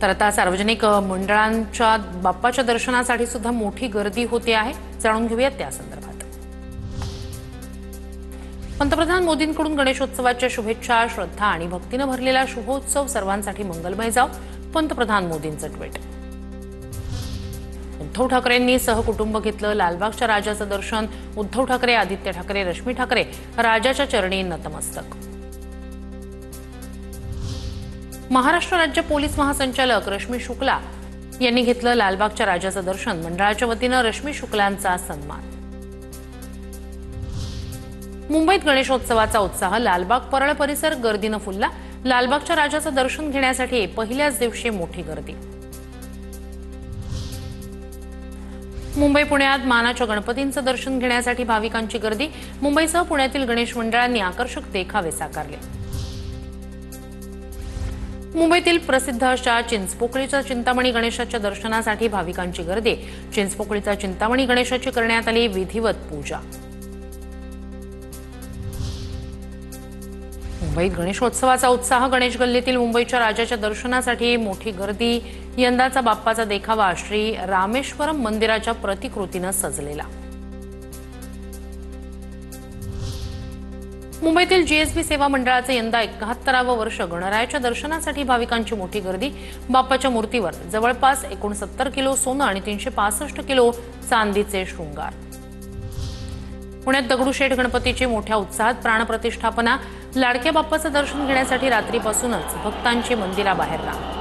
तर आता सार्वजनिक मंडळांच्या बाप्पाच्या दर्शनासाठी सुद्धा मोठी गर्दी होते आहे। जाणून घेऊयात त्या संदर्भात। पंतप्रधान मोदींकडून गणेशोत्सवाच्या शुभेच्छा, श्रद्धा आणि भक्तीने भरलेला शुभोत्सव सर्वांसाठी मंगलमय जाव। पंतप्रधान मोदींचं ट्विट। उद्धव ठाकरेंनी सहकुटुंब घेतलं लालबागच्या राजाचं दर्शन। उद्धव ठाकरे, आदित्य ठाकरे, रश्मी ठाकरे राजाच्या चरणी नतमस्तक। महाराष्ट्र राज्य पोलीस महासंचालक रश्मी शुक्ला यांनी घेतलं लालबागच्या राजाचं दर्शन। मंडळाच्या वतीनं रश्मी शुक्लांचा सन्मान। मुंबईत गणेशोत्सवाचा उत्साह, लालबाग परळ परिसर गर्दीनं फुलला। लालबागच्या राजाचं दर्शन घेण्यासाठी पहिल्याच दिवशी मोठी गर्दी। मुंबई पुण्यात मानाच्या गणपतींचं दर्शन घेण्यासाठी भाविकांची गर्दी। मुंबईसह पुण्यातील गणेश मंडळांनी आकर्षक देखावे साकारले। मुंबईतील प्रसिद्ध अशा चिंचपोकळीच्या चिंतामणी गणेशाच्या दर्शनासाठी भाविकांची गर्दी। चिंचपोकळीचा चिंतामणी गणेशाची करण्यात आली विधिवत पूजा। मुंबईत गणेशोत्सवाचा उत्साह, गणेश गल्लीतील मुंबईच्या राजाच्या दर्शनासाठी मोठी गर्दी। यंदाचा बाप्पाचा देखावा श्री रामेश्वरम मंदिराच्या प्रतिकृतीनं सजलेला। मुंबईतील जीएसबी सेवा मंडळाचे यंदा 71वे वर्ष। गणरायाच्या दर्शनासाठी भाविकांची मोठी गर्दी। बाप्पाच्या मूर्तीवर जवळपास 69 किलो सोनं आणि 365 किलो चांदीचे शृंगार। पुण्यात दगडूशेठ गणपतीची मोठ्या उत्साहात प्राणप्रतिष्ठापना। लाडक्या बाप्पाचं दर्शन घेण्यासाठी रात्रीपासूनच भक्तांची मंदिराबाहेर रांग।